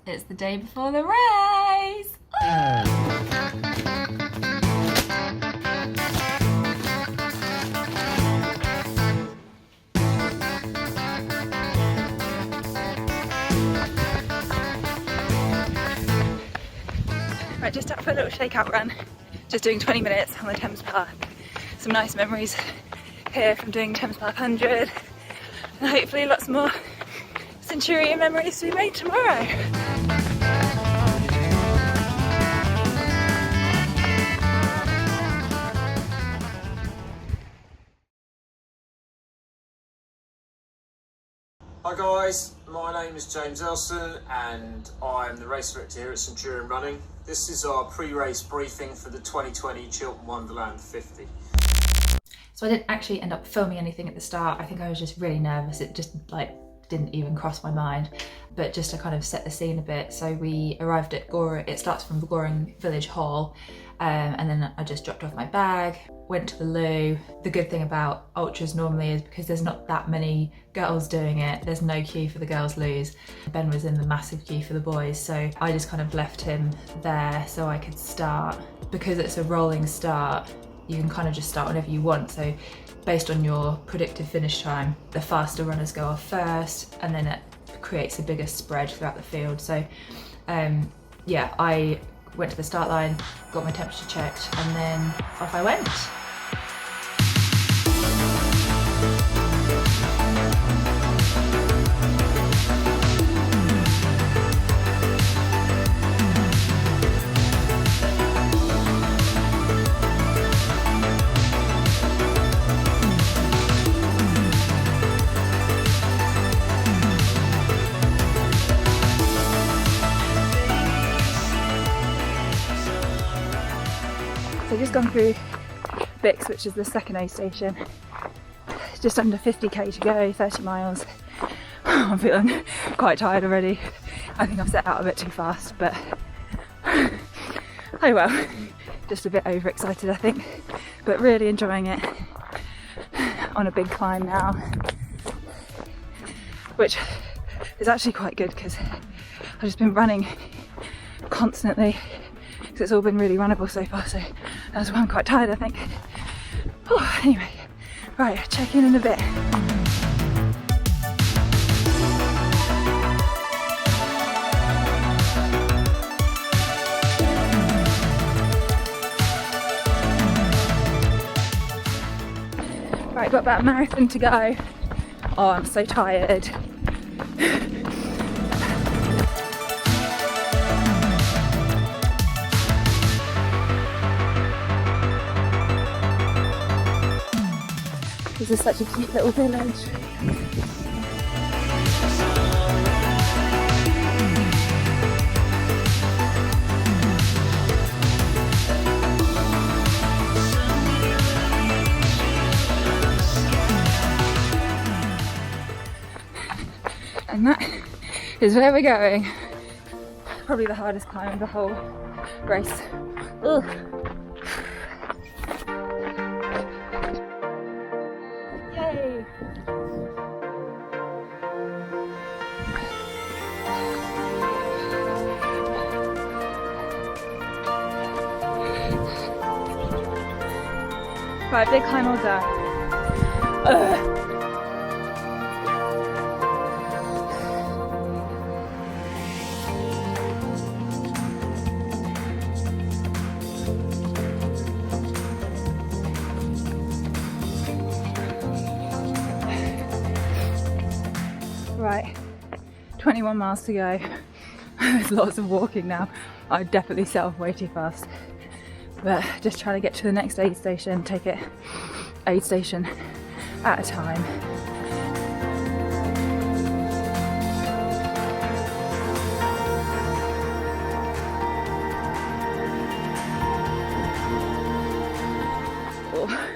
It's the day before the race! Right, just up for a little shakeout run. Just doing 20 minutes on the Thames Park. Some nice memories here from doing Thames Park 100. And hopefully lots more Centurion memories to be made tomorrow. Hi guys, my name is James Elson and I'm the race director here at Centurion Running. This is our pre-race briefing for the 2020 Chiltern Wonderland 50. So I didn't actually end up filming anything at the start. I think I was just really nervous. It just didn't even cross my mind. But just to kind of set the scene a bit. So we arrived at Goring, it starts from the Goring Village Hall. And then I just dropped off my bag, went to the loo. The good thing about ultras normally is because there's not that many girls doing it, there's no queue for the girls' loos. Ben was in the massive queue for the boys, so I just kind of left him there so I could start. Because it's a rolling start, you can kind of just start whenever you want. So based on your predicted finish time, the faster runners go off first, and then it creates a bigger spread throughout the field. So yeah, I went to the start line, got my temperature checked, and then off I went. So just gone through Bix, which is the second aid station. Just under 50k to go, 30 miles. I'm feeling quite tired already. I think I've set out a bit too fast, but oh well. Just a bit overexcited, I think, but really enjoying it. On a big climb now, which is actually quite good because I've just been running constantly. It's all been really runnable so far, so that's why I'm quite tired, I think. Oh, anyway, right, check in a bit. Right, got about a marathon to go. Oh, I'm so tired. This is such a cute little village. And that is where we're going. Probably the hardest climb of the whole race. Ugh. Yay! Right, big climb all done. Ugh. Right, 21 miles to go. There's lots of walking now. I definitely set off way too fast. But just trying to get to the next aid station, take it aid station at a time. Oh,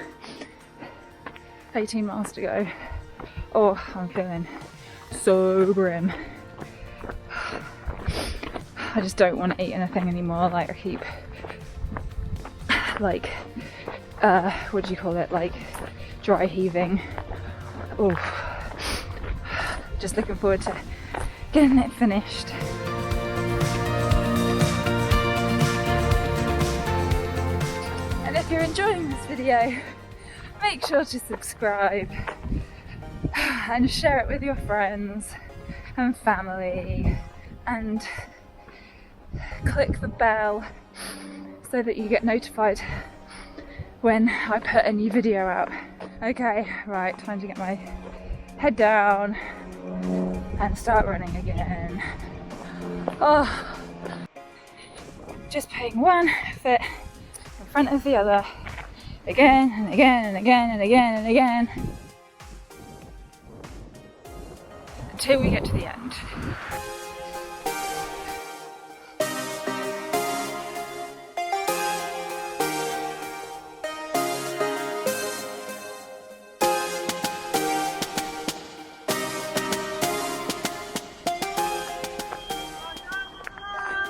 18 miles to go. Oh, I'm feeling so grim. I just don't want to eat anything anymore. Like I keep what do you call it, like dry heaving. Oh, just looking forward to getting it finished. enjoying this video, make sure to subscribe and share it with your friends and family, and click the bell so that you get notified when I put a new video out. Okay, right, time to get my head down and start running again. Oh, just putting one foot in front of the other again and again and again and again and again until we get to the end.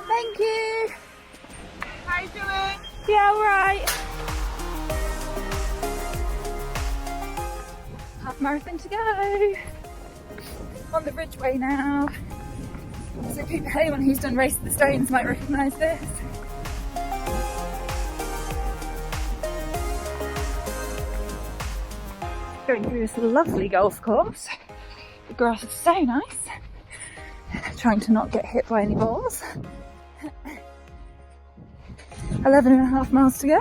Thank you. How you doing? Yeah, all right. Half marathon to go. On the Ridgeway now. So anyone who's done Race of the Stones might recognise this. Going through this lovely golf course. The grass is so nice. Trying to not get hit by any balls. 11.5 miles to go.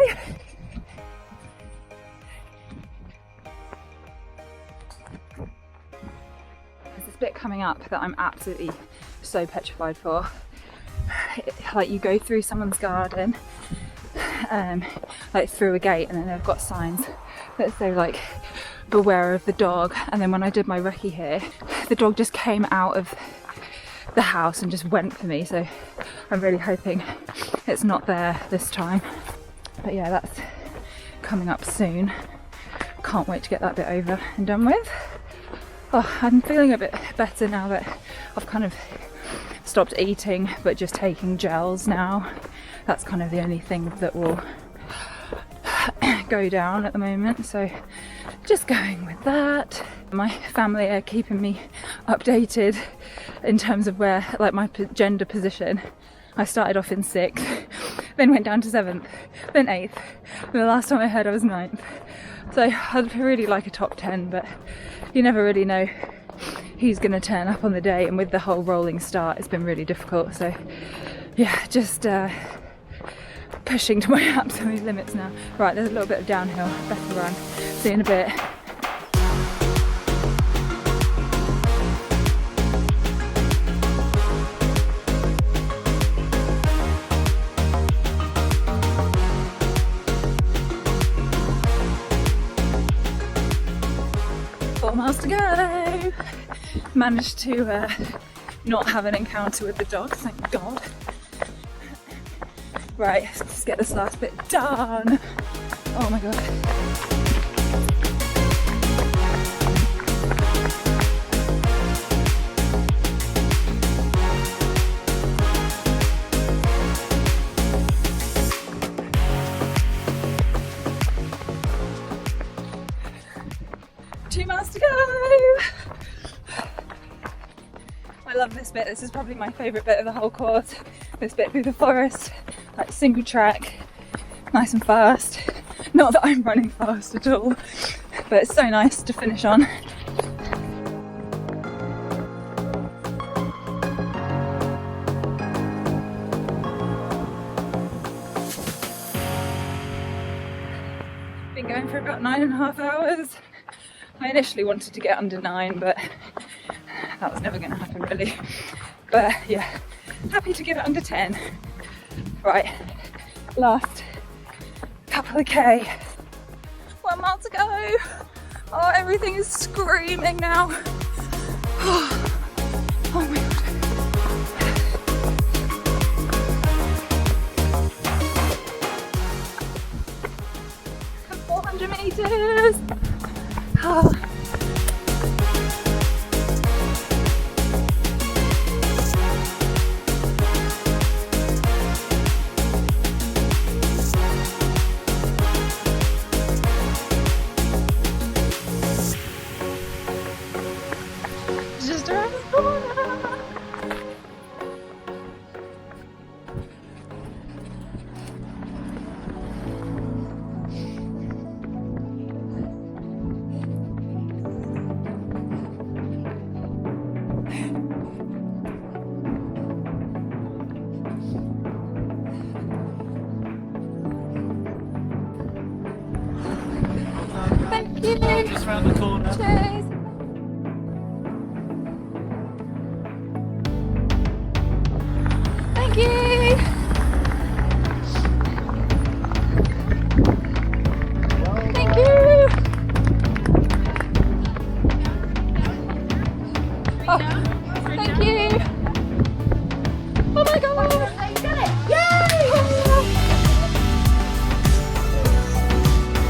There's this bit coming up that I'm absolutely so petrified for. Like you go through someone's garden, like through a gate, and then they've got signs that say like beware of the dog, and then when I did my recce here, the dog just came out of the house and just went for me, so I'm really hoping it's not there this time. But yeah, that's coming up soon. Can't wait to get that bit over and done with. Oh, I'm feeling a bit better now that I've kind of stopped eating but just taking gels now. That's kind of the only thing that will go down at the moment, so just going with that. My family are keeping me updated in terms of where, like, my gender position. I started off in 6th, then went down to 7th, then 8th, and the last time I heard I was 9th. So I'd really like a top 10, but you never really know who's going to turn up on the day, and with the whole rolling start it's been really difficult. So yeah, just pushing to my absolute limits now. Right, there's a little bit of downhill, better run. See you in a bit. Miles to go. Managed to not have an encounter with the dog, thank God. Right, let's get this last bit done. Oh my God. To go. I love this bit. This is probably my favourite bit of the whole course. This bit through the forest, like single track, nice and fast. Not that I'm running fast at all, but it's so nice to finish on. Been going for about 9.5 hours. I initially wanted to get under 9, but that was never going to happen really. But yeah, happy to get it under 10. Right, last couple of K. 1 mile to go. Oh, everything is screaming now. Oh my God. 400 meters. Oh. Just around the corner. Just round the corner. Cheers. Thank you. Thank you. Oh, thank you. Oh my god. You did it. Yay!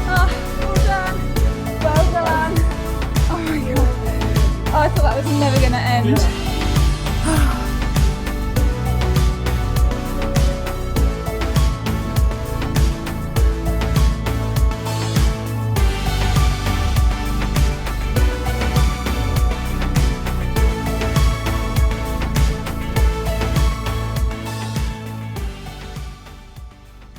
Oh, well done. Well done. Oh my god. Oh, I thought that was never going to end.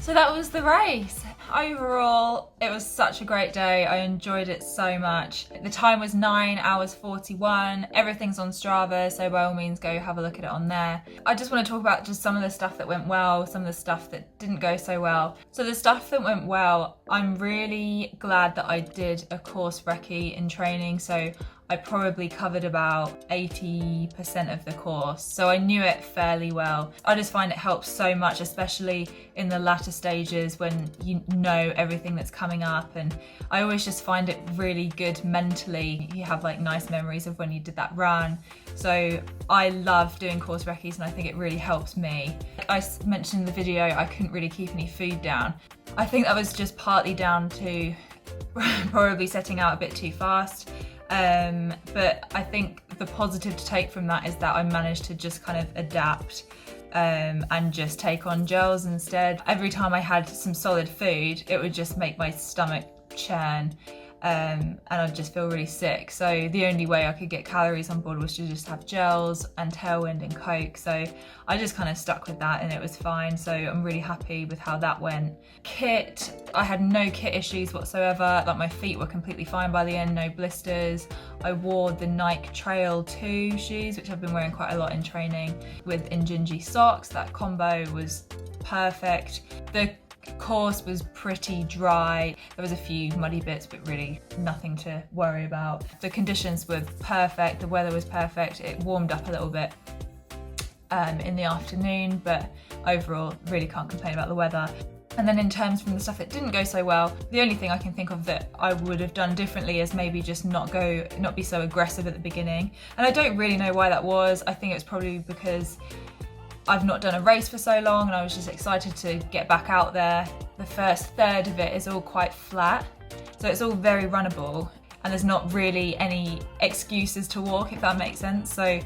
So that was the race. Overall, it was such a great day. I enjoyed it so much. The time was 9 hours 41. Everything's on Strava, so by all means go have a look at it on there. I just want to talk about just some of the stuff that went well, some of the stuff that didn't go so well. So the stuff that went well, I'm really glad that I did a course recce in training. So I probably covered about 80% of the course, so I knew it fairly well. I just find it helps so much, especially in the latter stages when you know everything that's coming up, and I always just find it really good mentally. You have like nice memories of when you did that run. So I love doing course recce's and I think it really helps me. I mentioned in the video I couldn't really keep any food down. I think that was just partly down to probably setting out a bit too fast. But I think the positive to take from that is that I managed to just kind of adapt and just take on gels instead. Every time I had some solid food, it would just make my stomach churn and I'd just feel really sick. So the only way I could get calories on board was to just have gels and Tailwind and Coke. So I just kind of stuck with that and it was fine. So I'm really happy with how that went. Kit, I had no kit issues whatsoever. Like my feet were completely fine by the end, no blisters. I wore the Nike Trail 2 shoes, which I've been wearing quite a lot in training, with Injinji socks. That combo was perfect. The course was pretty dry. There was a few muddy bits, but really nothing to worry about. The conditions were perfect, the weather was perfect. It warmed up a little bit in the afternoon, but overall really can't complain about the weather. And then in terms from the stuff that didn't go so well, the only thing I can think of that I would have done differently is maybe just not be so aggressive at the beginning. And I don't really know why that was. I think it was probably because I've not done a race for so long and I was just excited to get back out there. The first third of it is all quite flat, so it's all very runnable and there's not really any excuses to walk, if that makes sense. So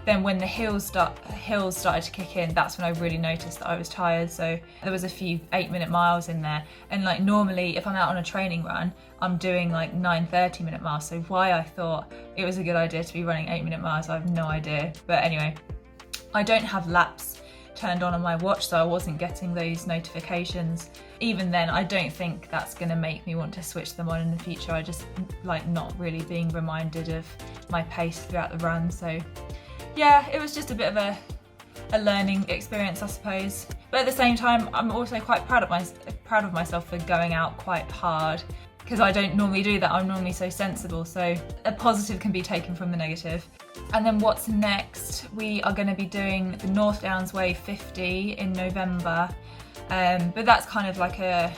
then when the hills started to kick in, that's when I really noticed that I was tired. So there was a few 8-minute miles in there, and like normally if I'm out on a training run, I'm doing like 9 30-minute miles. So why I thought it was a good idea to be running 8-minute miles, I have no idea. But anyway, I don't have laps turned on my watch, so I wasn't getting those notifications. Even then, I don't think that's going to make me want to switch them on in the future. I just like not really being reminded of my pace throughout the run. So yeah, it was just a bit of a learning experience, I suppose. But at the same time, I'm also quite proud of myself for going out quite hard, because I don't normally do that. I'm normally so sensible. So a positive can be taken from the negative. And then what's next? We are going to be doing the North Downs Way 50 in November, but that's kind of like a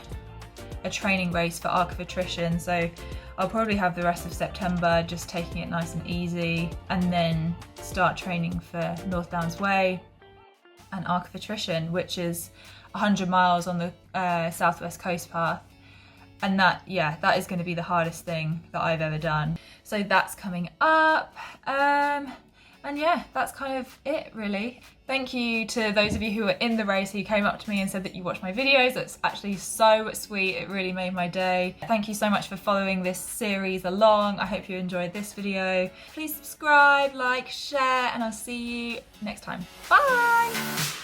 training race for Arc of Attrition. So I'll probably have the rest of September just taking it nice and easy, and then start training for North Downs Way and Arc of Attrition, which is 100 miles on the Southwest Coast Path. And that is going to be the hardest thing that I've ever done. So that's coming up. And yeah, that's kind of it really. Thank you to those of you who were in the race who came up to me and said that you watched my videos. That's actually so sweet. It really made my day. Thank you so much for following this series along. I hope you enjoyed this video. Please subscribe, like, share, and I'll see you next time. Bye!